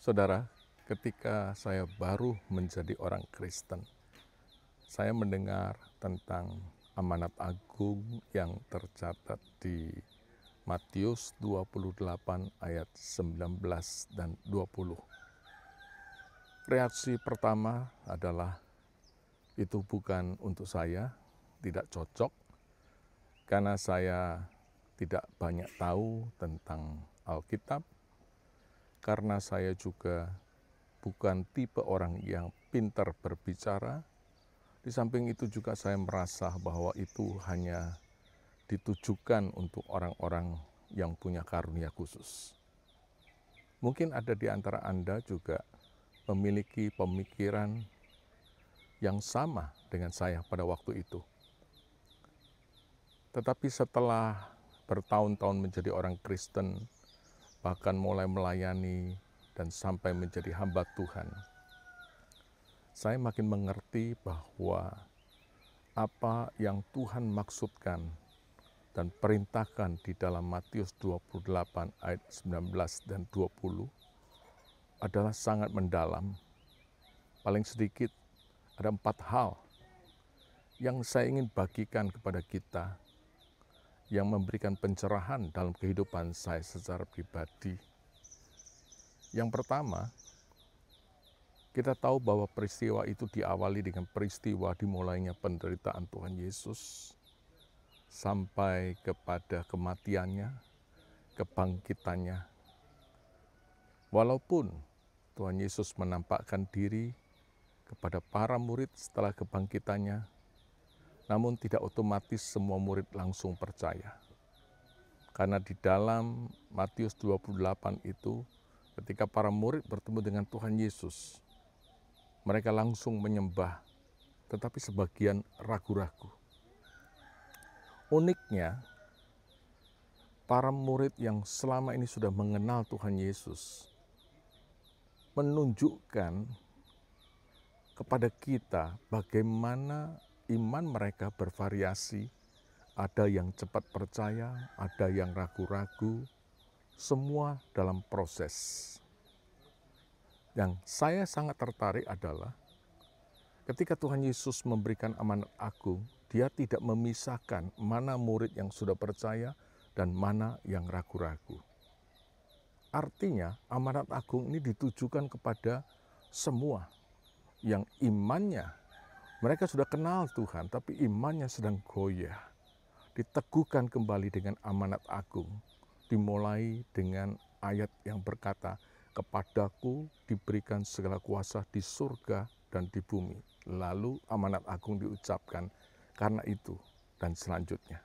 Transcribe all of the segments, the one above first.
Saudara, ketika saya baru menjadi orang Kristen, saya mendengar tentang amanat agung yang tercatat di Matius 28 ayat 19 dan 20. Reaksi pertama adalah itu bukan untuk saya, tidak cocok, karena saya tidak banyak tahu tentang Alkitab, karena saya juga bukan tipe orang yang pintar berbicara. Di samping itu juga saya merasa bahwa itu hanya ditujukan untuk orang-orang yang punya karunia khusus. Mungkin ada di antara Anda juga memiliki pemikiran yang sama dengan saya pada waktu itu. Tetapi setelah bertahun-tahun menjadi orang Kristen, bahkan mulai melayani dan sampai menjadi hamba Tuhan, saya makin mengerti bahwa apa yang Tuhan maksudkan dan perintahkan di dalam Matius 28 ayat 19 dan 20 adalah sangat mendalam. Paling sedikit ada 4 hal yang saya ingin bagikan kepada kita, yang memberikan pencerahan dalam kehidupan saya secara pribadi. Yang pertama, kita tahu bahwa peristiwa itu diawali dengan peristiwa dimulainya penderitaan Tuhan Yesus sampai kepada kematiannya, kebangkitannya. Walaupun Tuhan Yesus menampakkan diri kepada para murid setelah kebangkitannya, namun tidak otomatis semua murid langsung percaya. Karena di dalam Matius 28 itu, ketika para murid bertemu dengan Tuhan Yesus, mereka langsung menyembah, tetapi sebagian ragu-ragu. Uniknya, para murid yang selama ini sudah mengenal Tuhan Yesus menunjukkan kepada kita bagaimana iman mereka bervariasi. Ada yang cepat percaya, ada yang ragu-ragu, semua dalam proses. Yang saya sangat tertarik adalah ketika Tuhan Yesus memberikan amanat agung, Dia tidak memisahkan mana murid yang sudah percaya dan mana yang ragu-ragu. Artinya, amanat agung ini ditujukan kepada semua yang imannya, mereka sudah kenal Tuhan, tapi imannya sedang goyah. Diteguhkan kembali dengan amanat agung, dimulai dengan ayat yang berkata, "Kepadaku diberikan segala kuasa di surga dan di bumi." Lalu amanat agung diucapkan, karena itu dan selanjutnya.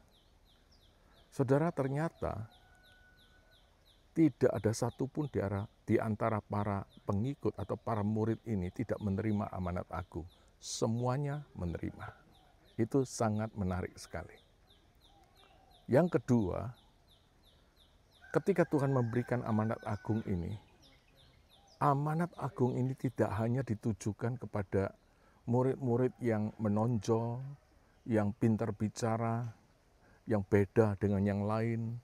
Saudara, ternyata tidak ada satupun di antara para pengikut atau para murid ini tidak menerima amanat agung. Semuanya menerima. Itu sangat menarik sekali. Yang kedua, ketika Tuhan memberikan amanat agung ini tidak hanya ditujukan kepada murid-murid yang menonjol, yang pintar bicara, yang beda dengan yang lain,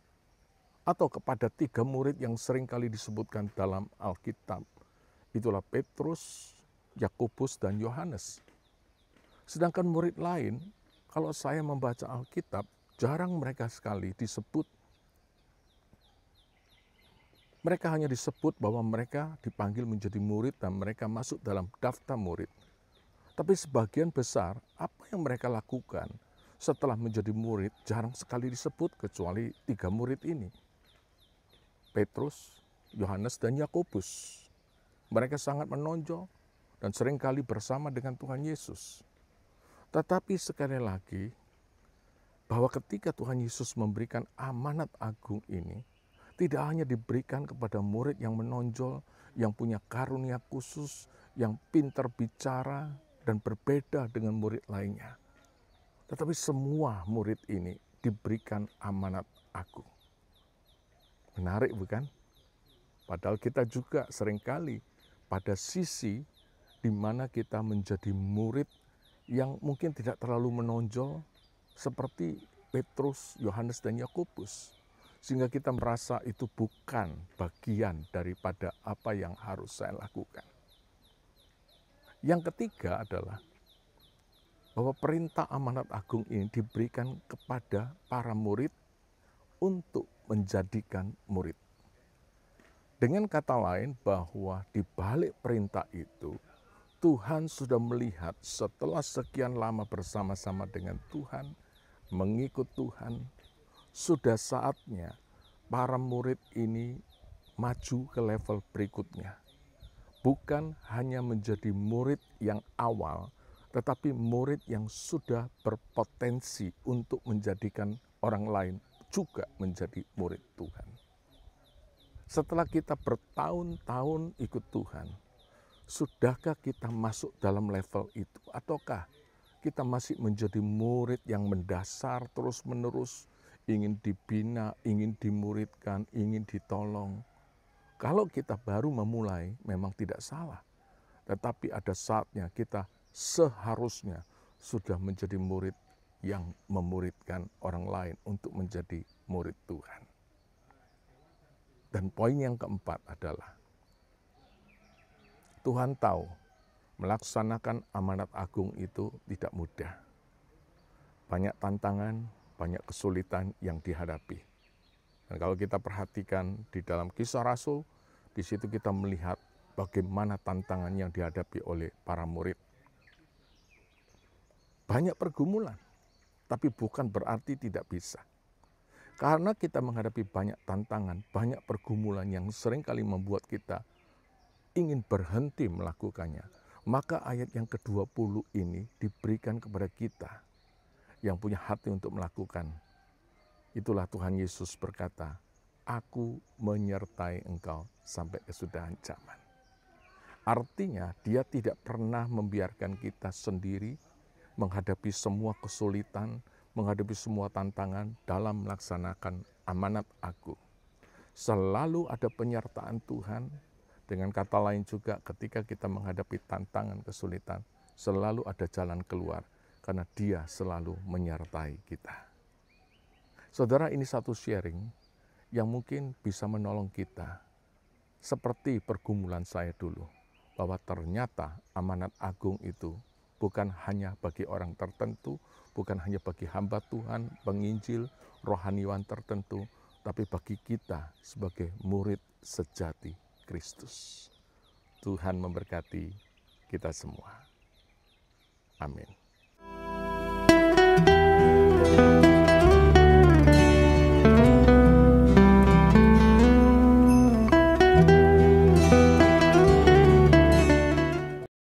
atau kepada 3 murid yang sering kali disebutkan dalam Alkitab. Itulah Petrus, Yakobus, dan Yohanes. Sedangkan murid lain, kalau saya membaca Alkitab, jarang mereka sekali disebut. Mereka hanya disebut bahwa mereka dipanggil menjadi murid dan mereka masuk dalam daftar murid. Tapi sebagian besar, apa yang mereka lakukan setelah menjadi murid jarang sekali disebut kecuali 3 murid ini. Petrus, Yohanes, dan Yakobus. Mereka sangat menonjol dan seringkali bersama dengan Tuhan Yesus. Tetapi sekali lagi, bahwa ketika Tuhan Yesus memberikan amanat agung ini, tidak hanya diberikan kepada murid yang menonjol, yang punya karunia khusus, yang pintar bicara, dan berbeda dengan murid lainnya. Tetapi semua murid ini diberikan amanat agung. Menarik bukan? Padahal kita juga seringkali pada sisi di mana kita menjadi murid yang mungkin tidak terlalu menonjol seperti Petrus, Yohanes, dan Yakobus. sehingga kita merasa itu bukan bagian daripada apa yang harus saya lakukan. Yang ketiga adalah bahwa perintah amanat agung ini diberikan kepada para murid untuk menjadikan murid. Dengan kata lain, bahwa di balik perintah itu, Tuhan sudah melihat setelah sekian lama bersama-sama dengan Tuhan, mengikut Tuhan, sudah saatnya para murid ini maju ke level berikutnya. Bukan hanya menjadi murid yang awal, tetapi murid yang sudah berpotensi untuk menjadikan orang lain juga menjadi murid Tuhan. Setelah kita bertahun-tahun ikut Tuhan, sudahkah kita masuk dalam level itu? Ataukah kita masih menjadi murid yang mendasar terus-menerus, ingin dibina, ingin dimuridkan, ingin ditolong? Kalau kita baru memulai, memang tidak salah. Tetapi ada saatnya kita seharusnya sudah menjadi murid yang memuridkan orang lain untuk menjadi murid Tuhan. Dan poin yang keempat adalah, Tuhan tahu melaksanakan amanat agung itu tidak mudah. Banyak tantangan, banyak kesulitan yang dihadapi. Dan kalau kita perhatikan di dalam Kisah Rasul, di situ kita melihat bagaimana tantangan yang dihadapi oleh para murid. Banyak pergumulan, tapi bukan berarti tidak bisa. Karena kita menghadapi banyak tantangan, banyak pergumulan yang seringkali membuat kita ingin berhenti melakukannya. Maka ayat yang ke-20 ini diberikan kepada kita yang punya hati untuk melakukan. Itulah Tuhan Yesus berkata, "Aku menyertai engkau sampai kesudahan zaman." Artinya dia tidak pernah membiarkan kita sendiri menghadapi semua kesulitan, menghadapi semua tantangan dalam melaksanakan amanat agung. Selalu ada penyertaan Tuhan. Dengan kata lain juga, ketika kita menghadapi tantangan kesulitan, selalu ada jalan keluar karena Dia selalu menyertai kita. Saudara, ini satu sharing yang mungkin bisa menolong kita. Seperti pergumulan saya dulu, bahwa ternyata amanat agung itu bukan hanya bagi orang tertentu, bukan hanya bagi hamba Tuhan, penginjil, rohaniwan tertentu, tapi bagi kita sebagai murid sejati Kristus. Tuhan memberkati kita semua. Amin.